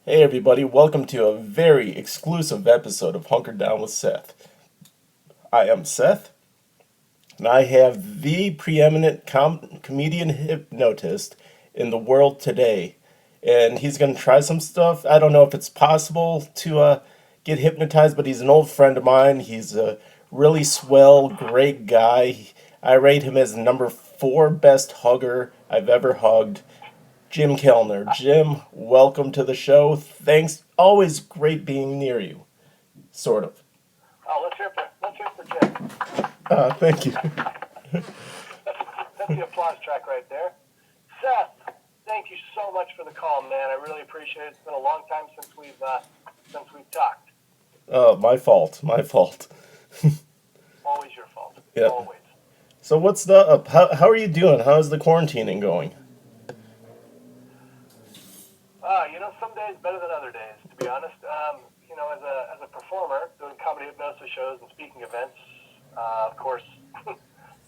Hey everybody, welcome to a very exclusive episode of Hunkered Down with Seth. I am Seth, and I have the preeminent comedian hypnotist in the world today. And he's going to try some stuff. I don't know if it's possible to get hypnotized, but he's an old friend of mine. He's a really swell, great guy. I rate him as the number four best hugger I've ever hugged. Jim Kellner. Jim, welcome to the show. Thanks. Always great being near you. Sort of. Oh, let's hear for Jim. Thank you. That's the applause track right there. Seth, thank you so much for the call, man. I really appreciate it. It's been a long time since we've talked. My fault. My fault. Always your fault. Yeah. Always. So what's the up? How are you doing? How's the quarantining going? Some days better than other days, to be honest. As a performer doing comedy hypnosis shows and speaking events, of course,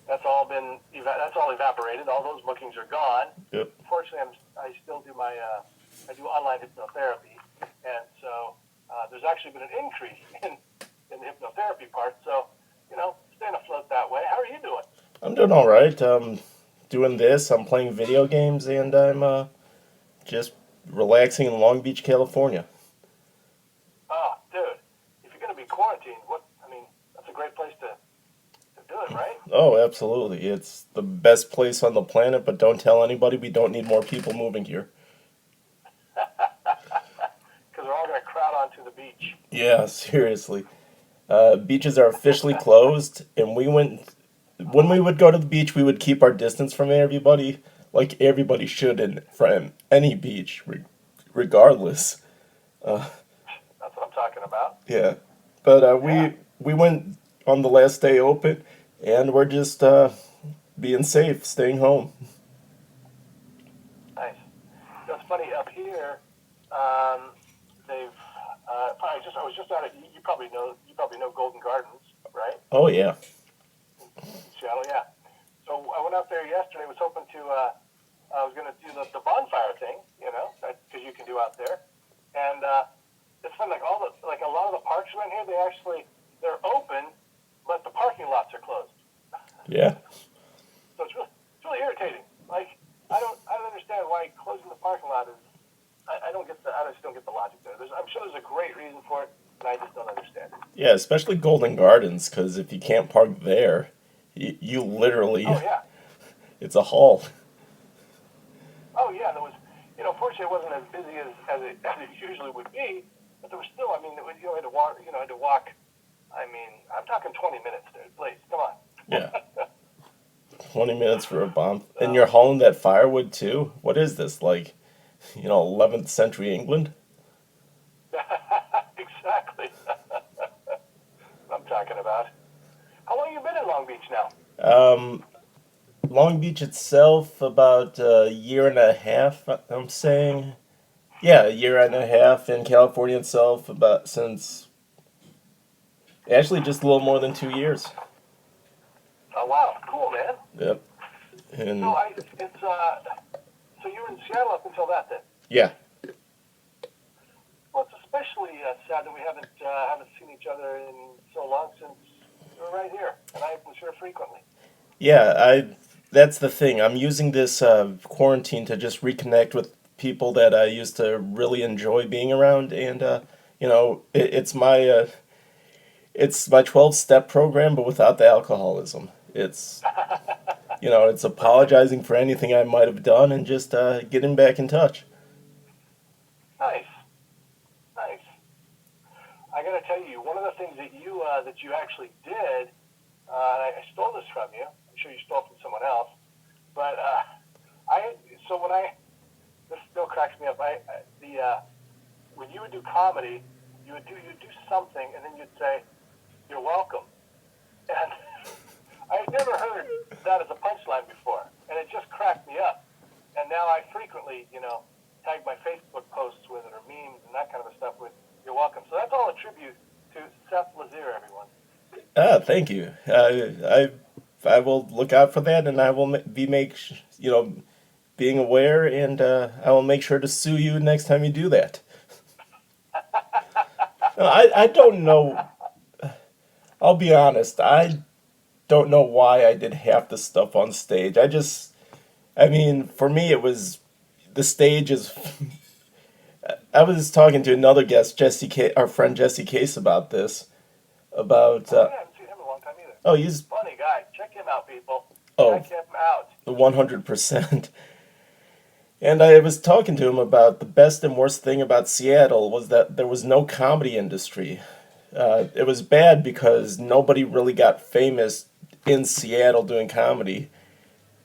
that's all evaporated. All those bookings are gone. Yep. Fortunately, I still do I do online hypnotherapy, and so there's actually been an increase in the hypnotherapy part. So, staying afloat that way. How are you doing? I'm doing all right. Doing this. I'm playing video games, and I'm just relaxing in Long Beach, California. Oh, dude, if you're going to be quarantined, that's a great place to do it, right? Oh, absolutely. It's the best place on the planet, but don't tell anybody. We don't need more people moving here. Because they're all going to crowd onto the beach. Yeah, seriously. Beaches are officially closed, and when we would go to the beach, we would keep our distance from everybody, like everybody should from any beach, regardless. That's what I'm talking about. Yeah, but Yeah, we went on the last day open, and we're just being safe, staying home. nice. That's funny. Up here, they've. I was just out at. You probably know Golden Gardens, right? Oh yeah, Seattle, yeah. So I went out there yesterday. Was hoping to. I was going to do the bonfire thing, because you can do out there. And it's fun. Like a lot of the parks around here, they're open, but the parking lots are closed. yeah. So it's really irritating. Like I don't understand why closing the parking lot is. I just don't get the logic there. I'm sure there's a great reason for it, but I just don't understand it. Yeah, especially Golden Gardens, because if you can't park there, you literally, Oh yeah. it's a haul. Oh yeah. There was. Fortunately, it wasn't as busy as it usually would be, but there was still. I mean, I had to walk. I had to walk. I mean, I'm talking 20 minutes, dude. Please, come on. Yeah, 20 minutes for a bomb. And So, you're hauling that firewood too? What is this, like, 11th century England? exactly. what I'm talking about. How long you been in Long Beach now? Um, Long Beach itself, about a year and a half, I'm saying. Yeah, a year and a half in California itself, about since actually just a little more than 2 years. Oh wow, cool, man. Yep. So And so you were in Seattle up until that then. yeah, Well, it's especially sad that we haven't seen each other in so long since you were right here, and I was here frequently. yeah, that's the thing. I'm using this quarantine to just reconnect with people that I used to really enjoy being around, and it's my 12-step program, but without the alcoholism. It's apologizing for anything I might have done and just getting back in touch. Nice, nice. I got to tell you, one of the things that you actually did, and I stole this from you. I'm sure you stole from someone else, but I so when I this still cracks me up. When you would do comedy, you'd do something, and then you'd say, "You're welcome," and I've never heard that as a punchline before, and it just cracked me up. And now I frequently, tag my Facebook posts with it or memes and that kind of stuff with "You're welcome." So that's all a tribute to Seth Lazier, everyone. Thank you. I will look out for that, and I will being aware, and I will make sure to sue you next time you do that. No, I don't know. I'll be honest. I don't know why I did half the stuff on stage. I mean, for me, it was the stage is. I was talking to another guest, our friend Jesse Case, about this. About Oh, yeah, I haven't seen him in a long time either. oh, he's Funny guy. Check him out, people. oh Check him out. 100%. And I was talking to him about the best and worst thing about Seattle was that there was no comedy industry. It was bad because nobody really got famous in Seattle doing comedy,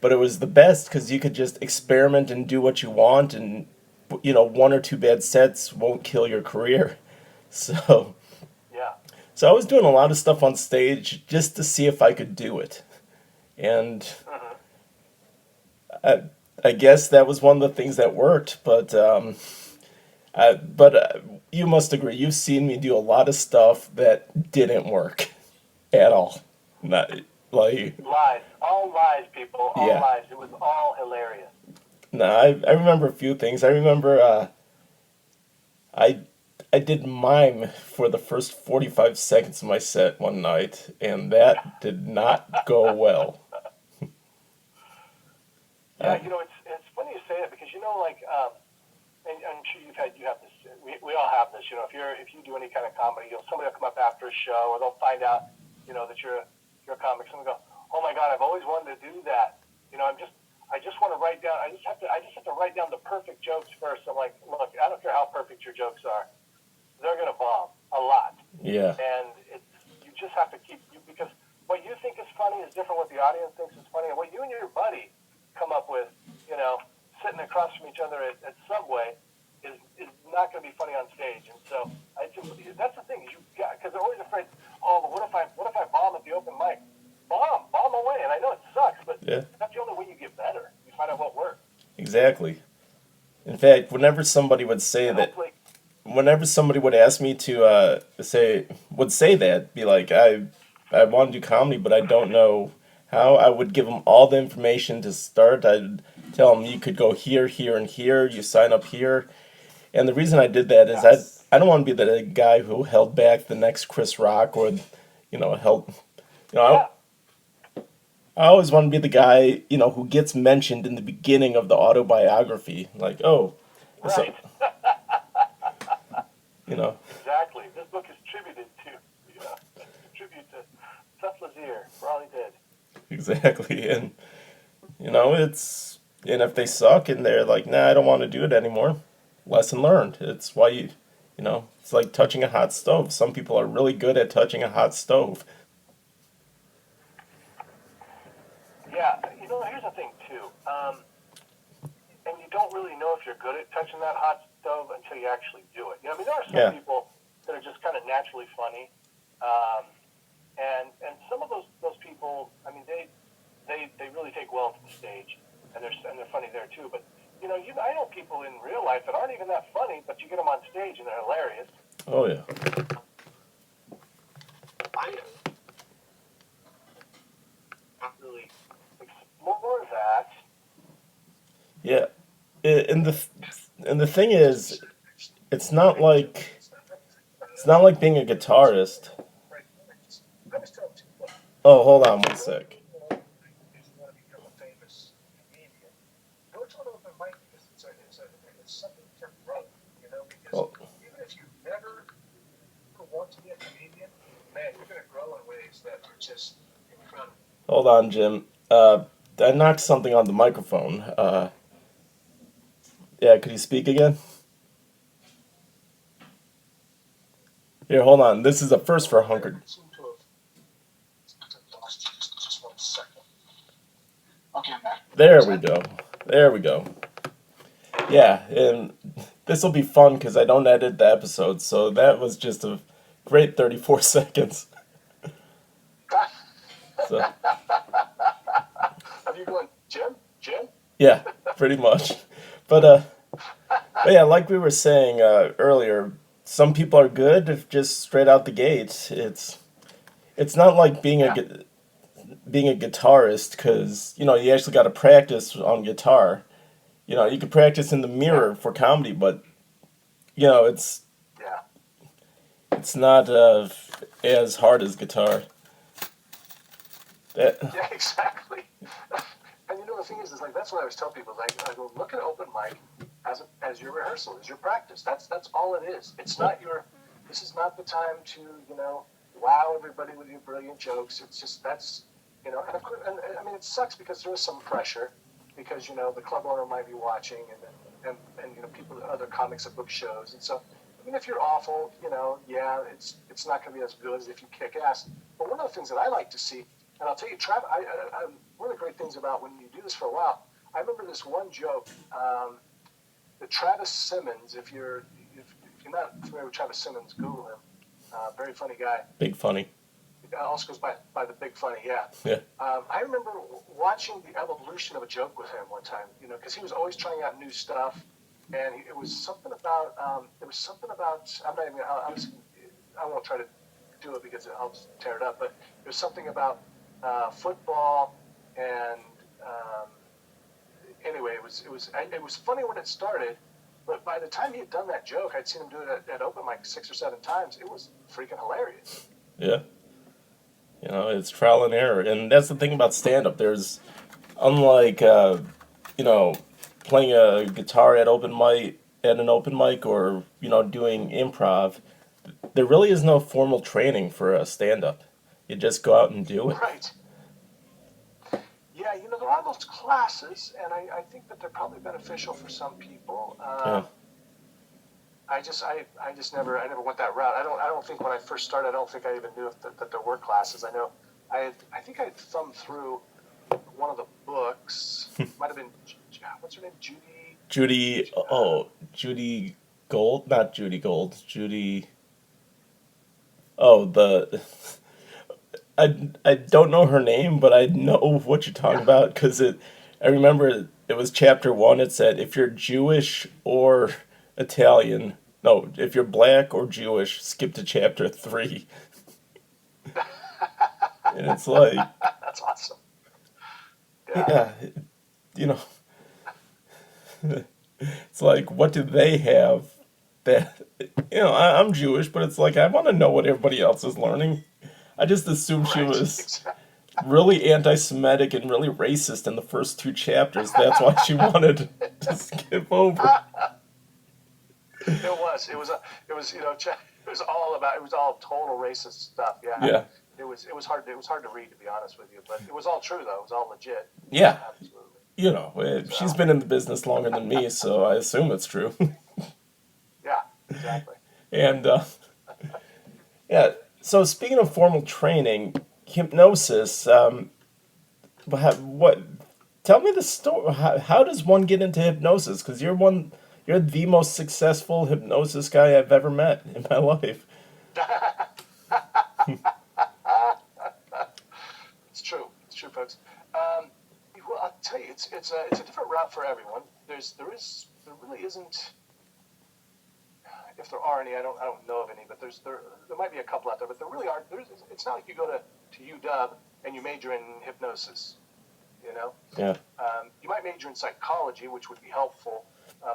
but it was the best because you could just experiment and do what you want, and one or two bad sets won't kill your career. So, Yeah. so I was doing a lot of stuff on stage just to see if I could do it, and Mm-hmm. I, I guess that was one of the things that worked. But you must agree, you've seen me do a lot of stuff that didn't work at all. Not like Lies. All lies, people. All yeah. lies. It was all hilarious. No, I remember a few things. I remember I I did mime for the first 45 seconds of my set one night, and that did not go well. Yeah, Uh, it's funny you say that because like and I'm sure you have this. We all have this. If you do any kind of comedy, somebody will come up after a show, or they'll find out, that you're a comic. Someone will go, oh my God, I've always wanted to do that. I just want to write down. I just have to write down the perfect jokes first. I'm like, look, I don't care how perfect your jokes are, they're gonna bomb a lot, yeah, and you just have to because what you think is funny is different what the audience thinks is funny, and what you and your buddy come up with, sitting across from each other at Subway is not going to be funny on stage. And so that's the thing, because they're always afraid. Oh, but what if I bomb at the open mic? Bomb away. And I know it sucks, but yeah, that's the only way you get better. You find out what works. exactly. In fact, And hopefully, whenever somebody would ask me to say that, be like, I want to do comedy, but I don't know how. I would give them all the information to start. I'd tell them you could go here, here, and here. You sign up here. And the reason I did that is yeah, I don't want to be the guy who held back the next Chris Rock or held. You know, yeah, I always want to be the guy who gets mentioned in the beginning of the autobiography. Like, oh, so right. you know Exactly. This book is tributed to, tribute to Seth for all he did. exactly. And and if they suck and they're like, nah, I don't want to do it anymore. Lesson learned. It's why it's like touching a hot stove. Some people are really good at touching a hot stove. Yeah, here's the thing too. And you don't really know if you're good at touching that hot stove until you actually do it. There are some Yeah. people that are just kind of naturally funny, and some of those people, I mean, they really take well to the stage, and they're funny there too. But I know people in real life that aren't even that funny, but you get them on stage and they're hilarious. Oh yeah. I don't really explore that. Yeah. And the thing is, it's not like being a guitarist. Oh, hold on one sec. Oh, hold on, Jim. I knocked something on the microphone. Yeah, could you speak again? Here, hold on. This is a first for Hunkered. There we go. There we go. Yeah, and this will be fun because I don't edit the episode, so that was just a great 34 seconds. So, Are you going, Jim? Jim? yeah, pretty much. But, yeah, like we were saying earlier, some people are good just straight out the gate. It's not like Yeah. being a guitarist because you actually got to practice on guitar. You can practice in the Yeah. mirror for comedy, but it's Yeah. It's not as hard as guitar. That, Yeah, exactly. And the thing is like that's what I always tell people. Like I go, look at open mic as your rehearsal, as your practice. That's all it is. It's not your. This is not the time to wow everybody with your brilliant jokes. It's just and of course, and I mean it sucks because there is some pressure because the club owner might be watching and people other comics have booked shows and so. I mean, if you're awful, yeah, it's not going to be as good as if you kick ass. But one of the things that I like to see, and I'll tell you, one of the great things about when you do this for a while, I remember this one joke that Travis Simmons, if you're not familiar with Travis Simmons, Google him. Very funny guy. big funny. Also goes by the Big Funny, yeah. Yeah. I remember watching the evolution of a joke with him one time, because he was always trying out new stuff. And it was something about. I'm not even. I won't try to do it because I'll just tear it up. But it was something about football, and anyway, it was funny when it started. But by the time he had done that joke, I'd seen him do it at open mic 6 or 7 times. It was freaking hilarious. Yeah. It's trial and error, and that's the thing about stand-up. There's, unlike playing a guitar at an open mic, or doing improv, there really is no formal training for a stand-up. You just go out and do it. Right. Yeah, there are those classes, and I think that they're probably beneficial for some people. Yeah. I never went that route. I don't think when I first started, I don't think I even knew that there were classes. I know I think I thumbed through one of the books. Might have been what's her name, Judy Gold, not Judy Gold, Judy. Oh, I don't know her name, but I know what you're talking about because I remember it was chapter 1. It said if you're Jewish or Italian, no, if you're black or Jewish, skip to chapter 3. And it's like, That's awesome. yeah, it's like, what do they have that, I'm Jewish, but it's like, I want to know what everybody else is learning. I just assumed she was really anti-Semitic and really racist in the first 2 chapters. That's why she wanted to skip over. It was all total racist stuff. Yeah. Yeah. It was hard to read, to be honest with you, but it was all true though. It was all legit. Yeah. Absolutely. She's been in the business longer than me, so I assume it's true. Yeah, exactly. And yeah. So speaking of formal training, hypnosis. What? Tell me the story. How does one get into hypnosis? Because you're the most successful hypnosis guy I've ever met in my life. It's true, folks. Well, I'll tell you, it's a different route for everyone. There really isn't. If there are any, I don't know of any, but there might be a couple out there, but there really aren't. It's not like you go to UW and you major in hypnosis, Yeah. You might major in psychology, which would be helpful,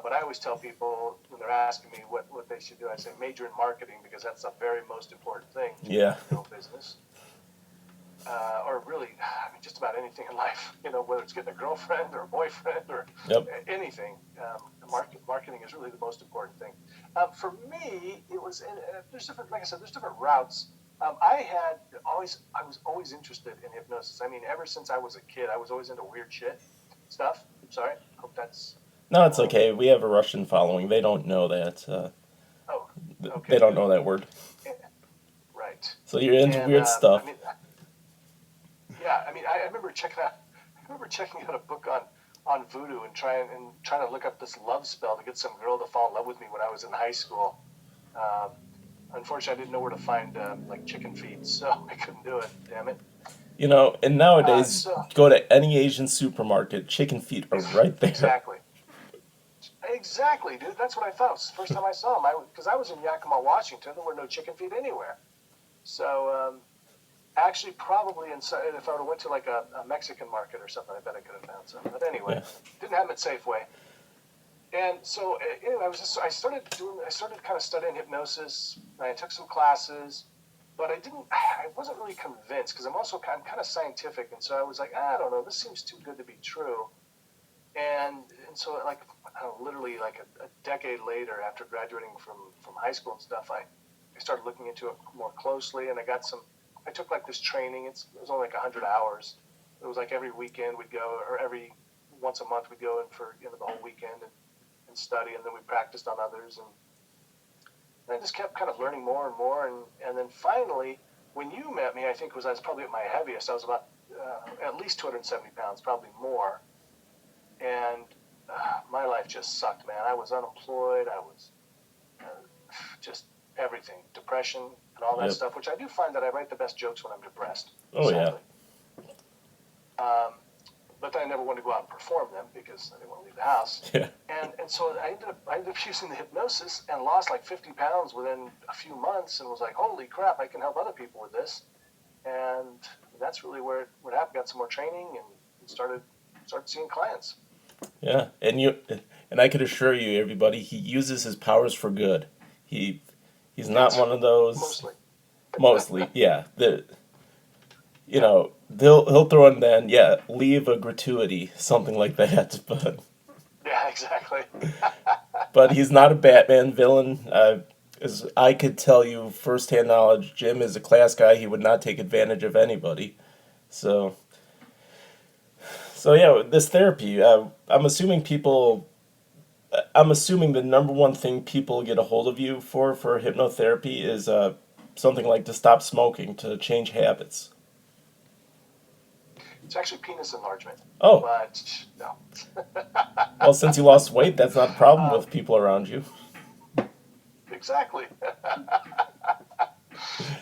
but I always tell people when they're asking me what they should do, I say major in marketing because that's the very most important thing. Yeah. Business. Or really, just about anything in life, whether it's getting a girlfriend or a boyfriend or anything, marketing is really the most important thing. For me, it was, there's different, like I said, there's different routes. I was always interested in hypnosis. I mean, ever since I was a kid, I was always into weird shit stuff. Sorry, hope that's... No, it's okay. We have a Russian following. They don't know that. Okay. They don't know that word. Right. So you're into weird stuff. I remember checking out a book on voodoo and trying to look up this love spell to get some girl to fall in love with me when I was in high school. Unfortunately, I didn't know where to find chicken feet, so I couldn't do it. Damn it. And nowadays, go to any Asian supermarket, chicken feet are right there. Exactly, dude. That's what I thought. It was the first time I saw them. Because I was in Yakima, Washington. There were no chicken feet anywhere. So, actually, probably if I would have went to a Mexican market or something, I bet I could have found some. But anyway, Didn't have them at Safeway. And so anyway, I started kind of studying hypnosis. And I took some classes, but I wasn't really convinced because I'm kind of scientific, and so I was like, I don't know, this seems too good to be true. And so like I don't know, literally like a decade later, after graduating from high school and stuff, I started looking into it more closely, and I took like this training. It was only like 100 hours. It was like every weekend we'd go, or every once a month we'd go in for the whole weekend and study, and then we practiced on others, and I just kept kind of learning more and more, and then finally, when you met me, I think I was probably at my heaviest. I was about at least 270 pounds, probably more, and my life just sucked, man. I was unemployed. I was just everything, depression and all that Yep. stuff, which I do find that I write the best jokes when I'm depressed. Oh, sadly. yeah. But I never wanted to go out and perform them because I didn't want to leave the house. Yeah. And so I ended up using the hypnosis and lost like 50 pounds within a few months, and was like, holy crap, I can help other people with this. And that's really where it happened. Got some more training and started seeing clients. Yeah. And I could assure you, everybody, he uses his powers for good. He's not one of those. Mostly, yeah. He'll throw in then, yeah, leave a gratuity, something like that. But Yeah, exactly. but he's not a Batman villain. As I could tell you firsthand knowledge, Jim is a class guy. He would not take advantage of anybody. So yeah, this therapy. I'm assuming people. I'm assuming the number one thing people get a hold of you for hypnotherapy is something like to stop smoking, to change habits. It's actually penis enlargement. Oh. But no. Well, since you lost weight, that's not a problem with people around you. Exactly.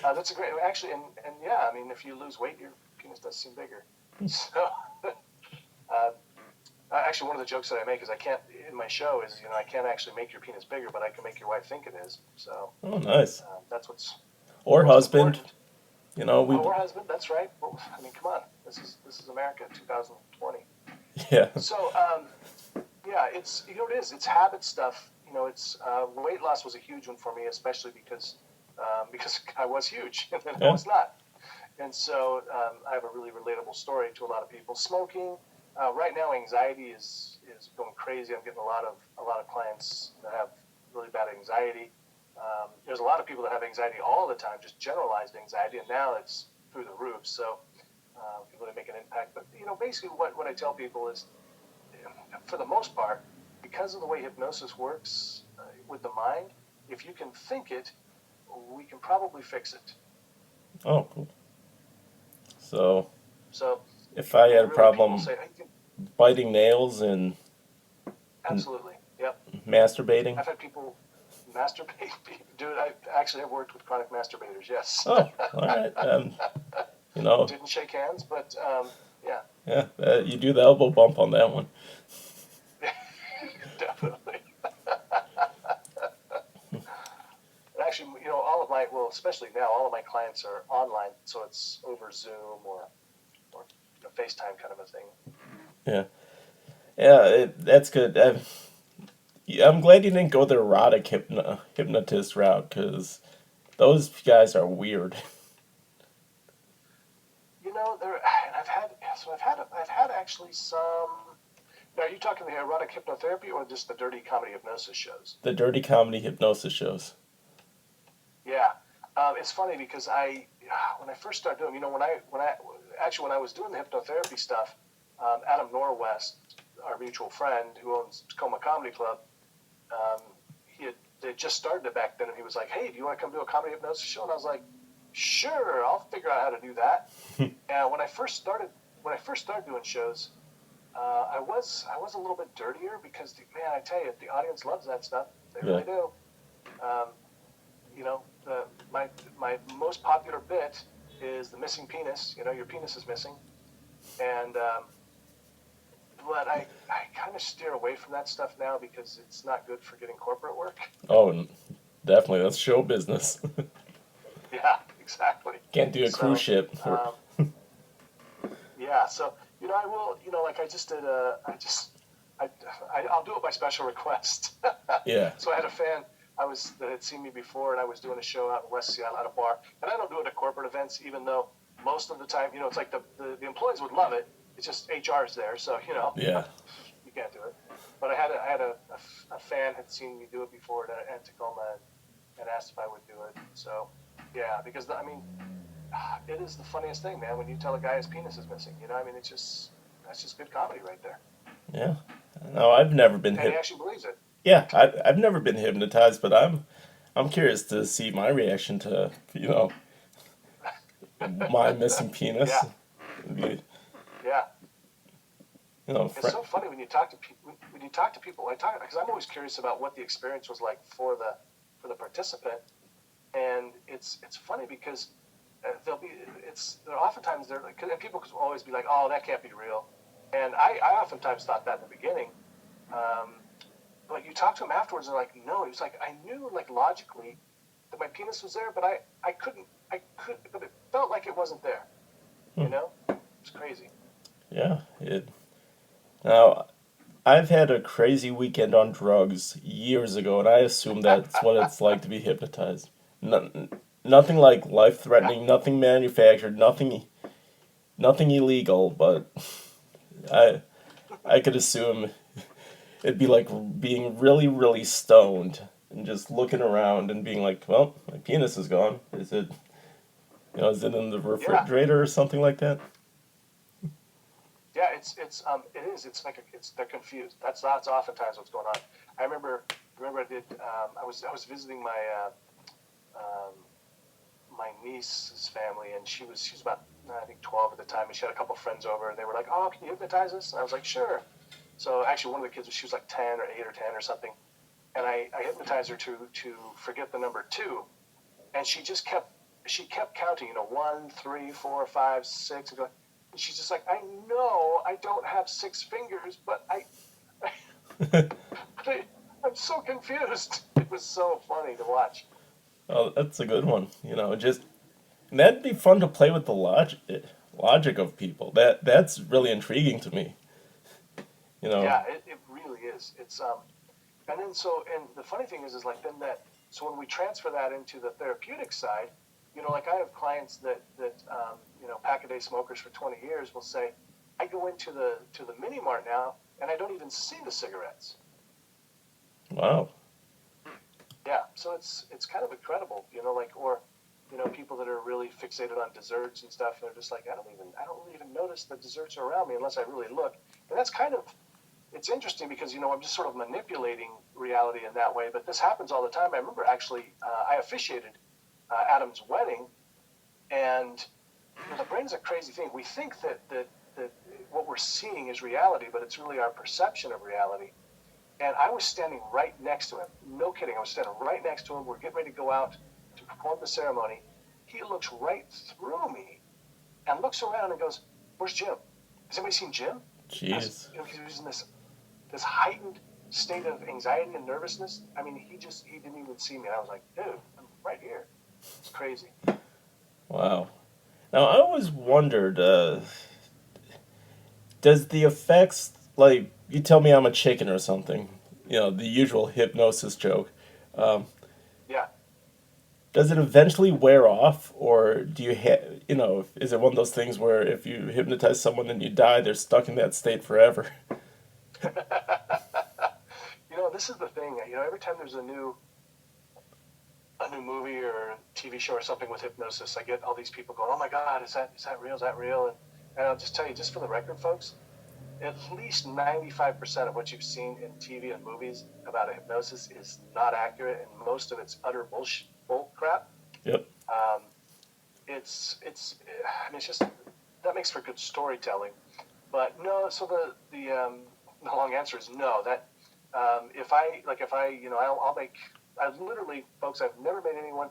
That's a great, actually, and yeah, I mean, if you lose weight, your penis does seem bigger. So, actually, one of the jokes that I make is in my show is, I can't actually make your penis bigger, but I can make your wife think it is. So. Oh, nice. That's what's. Or husband. Important. Or husband. That's right. Well, I mean, come on. This is America, 2020. Yeah. So, yeah, it's it is. It's habit stuff. It's weight loss was a huge one for me, especially because I was huge and then I was not. And so I have a really relatable story to a lot of people. Smoking. Right now, anxiety is going crazy. I'm getting a lot of clients that have really bad anxiety. There's a lot of people that have anxiety all the time, just generalized anxiety, and now it's through the roof. So people that make an impact. But basically, what I tell people is, for the most part, because of the way hypnosis works with the mind, if you can think it, we can probably fix it. Oh, cool. So So if I had a problem say, biting nails and absolutely, yep, masturbating. I've had people masturbate. Dude, I actually have worked with chronic masturbators. Yes. Oh, all right. Didn't shake hands, but yeah. Yeah, you do the elbow bump on that one. Definitely. And actually, especially now, all of my clients are online, so it's over Zoom or FaceTime kind of a thing. Yeah. Yeah, that's good. I'm glad you didn't go the erotic hypnotist route, because those guys are weird. I've had actually some. Now, are you talking the erotic hypnotherapy or just the dirty comedy hypnosis shows? The dirty comedy hypnosis shows. Yeah, it's funny because when I first started doing, when I was doing the hypnotherapy stuff, Adam Norwest, our mutual friend who owns Tacoma Comedy Club, they just started it back then, and he was like, "Hey, do you want to come do a comedy hypnosis show?" And I was like, "Sure, I'll figure out how to do that." And when I first started doing shows, I was a little bit dirtier because, man, I tell you, the audience loves that stuff. They really do. My most popular bit is the missing penis. Your penis is missing, and but I kind of steer away from that stuff now because it's not good for getting corporate work. Oh, definitely. That's show business. Yeah, exactly. Can't do a cruise ship. Yeah, so I will. Like I just did. I'll do it by special request. Yeah. So I had a fan that had seen me before, and I was doing a show out in West Seattle at a bar. And I don't do it at corporate events, even though most of the time, it's like the employees would love it. It's just HR's there, so Yeah. you can't do it. But I had a fan had seen me do it before at Tacoma and asked if I would do it. So yeah, because it is the funniest thing, man. When you tell a guy his penis is missing, that's just good comedy right there. Yeah. No, I've never been And he actually believes it. Yeah, I've never been hypnotized, but I'm curious to see my reaction to my missing penis. Yeah. Yeah. It's so funny when you talk to people. When you talk to people, because I'm always curious about what the experience was like for the participant, and it's funny because they're oftentimes they're like, and people could always be like, oh, that can't be real, and I oftentimes thought that in the beginning, but you talk to them afterwards, and they're like, no, he was like, I knew like logically that my penis was there, but I couldn't, but it felt like it wasn't there, it's crazy. Yeah, Now, I've had a crazy weekend on drugs years ago, and I assume that's what it's like to be hypnotized. Nothing like life-threatening, nothing manufactured, nothing illegal, but I could assume it'd be like being really, really stoned and just looking around and being like, well, my penis is gone. Is it in the refrigerator or something like that? Yeah, it is. It's like they're confused. That's oftentimes what's going on. I remember I did. I was visiting my niece's family, and she was about I think 12 at the time, and she had a couple friends over, and they were like, "Oh, can you hypnotize us?" And I was like, "Sure." So actually, one of the kids she was like 10 or 8 or 10 or something, and I hypnotized her to forget the number 2, and she kept counting, 1, 3, 4, 5, 6, and going. She's just like, I know I don't have 6 fingers, but I'm so confused. It was so funny to watch. Oh, that's a good one. That'd be fun to play with the logic of people. That's really intriguing to me. Yeah, it really is. It's and the funny thing is like then so when we transfer that into the therapeutic side, like I have clients that pack-a-day smokers for 20 years will say, I go into the mini mart now and I don't even see the cigarettes. Wow. Yeah, so it's kind of incredible, or people that are really fixated on desserts and stuff. They're just like, I don't really even notice the desserts are around me unless I really look. And that's it's interesting because I'm just sort of manipulating reality in that way. But this happens all the time. I remember actually I officiated Adam's wedding, and the brain's a crazy thing. We think that what we're seeing is reality, but it's really our perception of reality. And I was standing right next to him. No kidding. I was standing right next to him. We're getting ready to go out to perform the ceremony. He looks right through me and looks around and goes, "Where's Jim? Has anybody seen Jim?" Jeez. He was in this heightened state of anxiety and nervousness. I mean, he didn't even see me. And I was like, dude, I'm right here. It's crazy. Wow. Now, I always wondered, does the effects, like, you tell me I'm a chicken or something, the usual hypnosis joke. Yeah. Does it eventually wear off, or do you is it one of those things where if you hypnotize someone and you die, they're stuck in that state forever? This is the thing. Every time there's a new movie or TV show or something with hypnosis, I get all these people going, "Oh my God, is that real? Is that real?" And I'll just tell you, just for the record, folks, at least 95% of what you've seen in TV and movies about a hypnosis is not accurate, and most of it's utter bull crap. Yep. It's just that makes for good storytelling, but no. So the long answer is no. That I literally, folks, I've never made anyone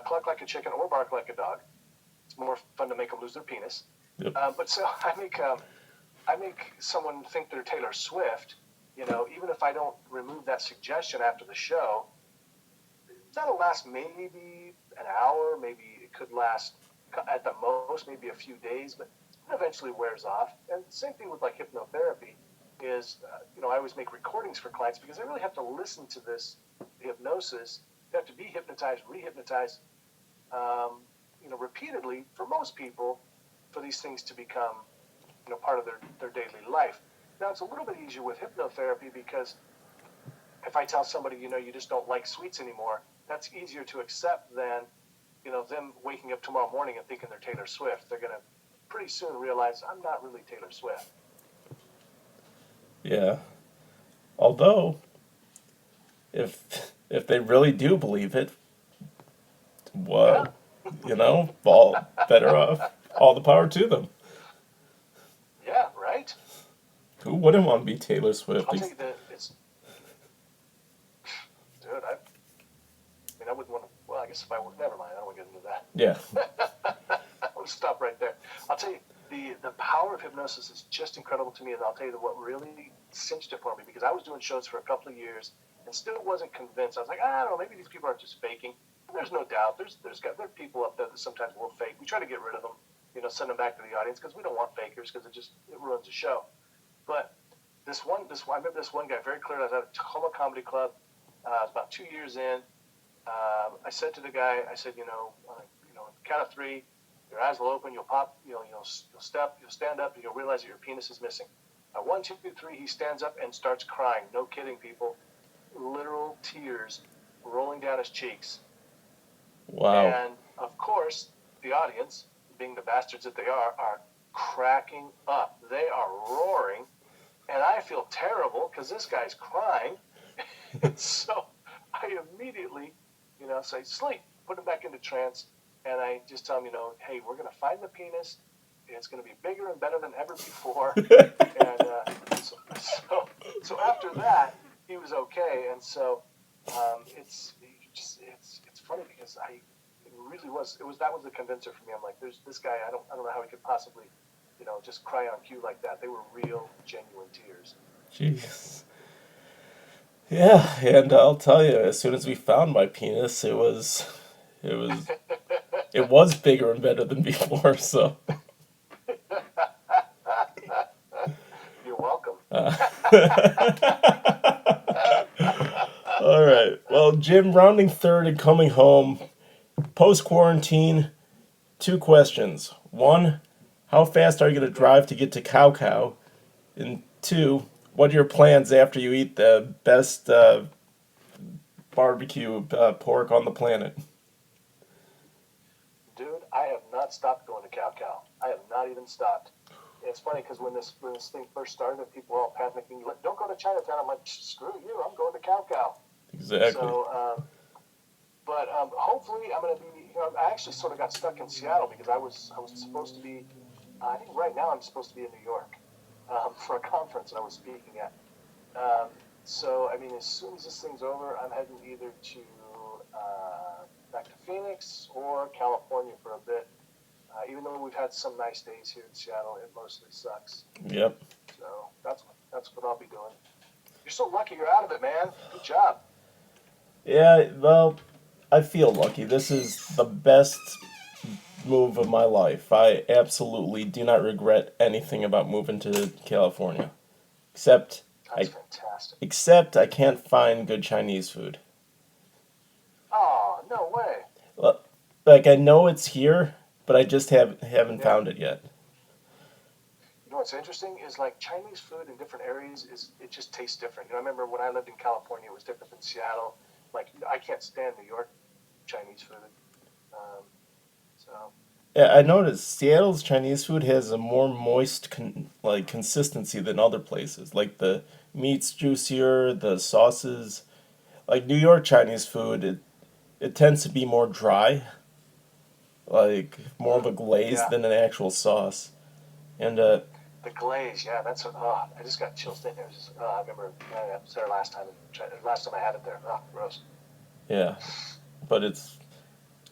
cluck like a chicken or bark like a dog. It's more fun to make them lose their penis. Yep. But so I make someone think they're Taylor Swift, even if I don't remove that suggestion after the show. That'll last maybe an hour, maybe it could last at the most maybe a few days, but it eventually wears off. And same thing with like hypnotherapy. is, I always make recordings for clients because they really have to listen to this hypnosis. They have to be hypnotized, re-hypnotized, repeatedly for most people for these things to become, part of their daily life. Now, it's a little bit easier with hypnotherapy because if I tell somebody, you just don't like sweets anymore, that's easier to accept than, them waking up tomorrow morning and thinking they're Taylor Swift. They're going to pretty soon realize I'm not really Taylor Swift. Yeah. Although, if they really do believe it, well, all better off. All the power to them. Yeah, right? Who wouldn't want to be Taylor Swift? I'll tell you that it's... Dude, I wouldn't want to... Well, I guess if I would... Never mind, I don't want to get into that. Yeah. I'm going to stop right there. I'll tell you, the power of hypnosis is just incredible to me, and I'll tell you what really cinched it for me, because I was doing shows for a couple of years and still wasn't convinced. I was like, I don't know, maybe these people are just faking. And there's no doubt. There are people up there that sometimes will fake. We try to get rid of them, send them back to the audience because we don't want fakers because it ruins the show. But I remember this one guy very clearly. I was at a Tacoma Comedy Club. I was about 2 years in. I said to the guy, count of three, your eyes will open, you'll pop, you'll stand up, and you'll realize that your penis is missing. 1, 2, 3, he stands up and starts crying. No kidding, people. Literal tears rolling down his cheeks. Wow. And, of course, the audience, being the bastards that they are cracking up. They are roaring, and I feel terrible because this guy's crying. And so I immediately, say, sleep, put him back into trance, and I just tell him, hey, we're going to find the penis. It's going to be bigger and better than ever before. And so after that, he was okay. And so it's funny because that was the convincer for me. I'm like, there's this guy. I don't know how he could possibly, just cry on cue like that. They were real, genuine tears. Jeez. Yeah, and I'll tell you, as soon as we found my penis, it was bigger and better than before. So. You're welcome. All right. Well, Jim, rounding third and coming home, post-quarantine, 2 questions. 1, how fast are you going to drive to get to Cow Cow? And 2, what are your plans after you eat the best barbecue pork on the planet? Dude, I have not stopped going to Cow Cow. I have not even stopped. It's funny because when this thing first started, people were all panicking. Like, don't go to Chinatown. I'm like, screw you. I'm going to Cow Cow. Exactly. So, but hopefully I'm going to be. I actually sort of got stuck in Seattle because I was supposed to be. I think right now I'm supposed to be in New York for a conference that I was speaking at. So I mean, as soon as this thing's over, I'm heading either to back to Phoenix or California for a bit. Even though we've had some nice days here in Seattle, it mostly sucks. Yep. So that's what I'll be doing. You're so lucky you're out of it, man. Good job. Yeah, well, I feel lucky. This is the best move of my life. I absolutely do not regret anything about moving to California. That's fantastic. Except I can't find good Chinese food. Oh, no way. Well, like, I know it's here, but I just haven't found it yet. You know what's interesting is like Chinese food in different areas it just tastes different. I remember when I lived in California, it was different than Seattle. Like I can't stand New York Chinese food. Yeah, I noticed Seattle's Chinese food has a more moist consistency than other places. Like the meat's juicier, the sauces. Like New York Chinese food, it tends to be more dry. Like more of a glaze than an actual sauce. And the glaze, yeah, that's I just got chills thinking. It was just, I remember I was there last time I had it there. Oh, gross. Yeah, but it's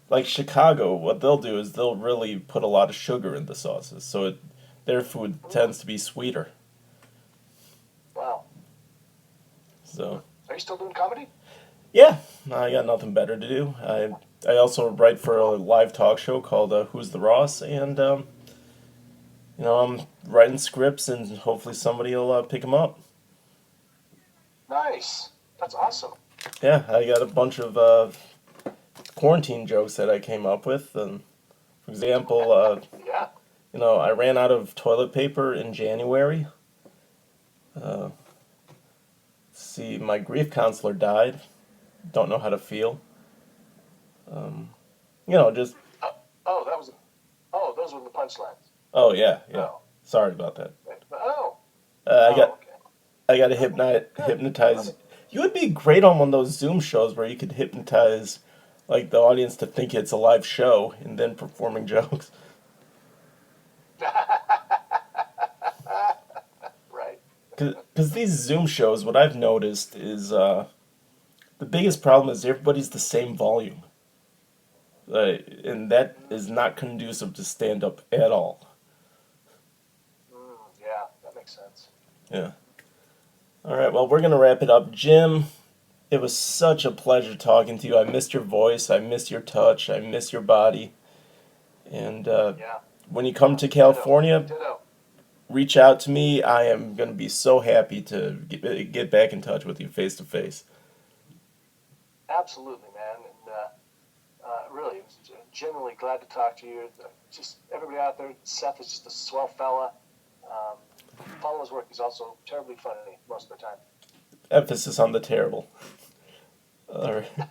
like Chicago. What they'll do is they'll really put a lot of sugar in the sauces, so their food tends to be sweeter. Wow. So. Are you still doing comedy? Yeah, I got nothing better to do. I also write for a live talk show called Who's the Ross, and I'm writing scripts, and hopefully somebody will pick them up. Nice. That's awesome. Yeah, I got a bunch of quarantine jokes that I came up with. And for example, Yeah. I ran out of toilet paper in January. Uh, see, my grief counselor died. Don't know how to feel. Um, just Oh, oh, that was. Oh, those were the punchlines. oh yeah, yeah. Oh. Sorry about that. Oh. Uh, I Oh. got Okay. I got to Good. Love hypnotize. it. You would be great on one of those Zoom shows where you could hypnotize like the audience to think it's a live show and then performing jokes. Right. Because these Zoom shows, what I've noticed is the biggest problem is everybody's the same volume. And that is not conducive to stand up at all. Yeah, that makes sense. Yeah. All right, well, we're going to wrap it up. Jim, it was such a pleasure talking to you. I missed your voice. I miss your touch. I miss your body. And Yeah. when you come to Ditto. California, Ditto. reach out to me. I am going to be so happy to get back in touch with you face to face. Absolutely, man. And really, genuinely glad to talk to you. Just everybody out there, Seth is just a swell fella. Um, Follow his work. He's also terribly funny most of the time. Emphasis on the terrible. All right.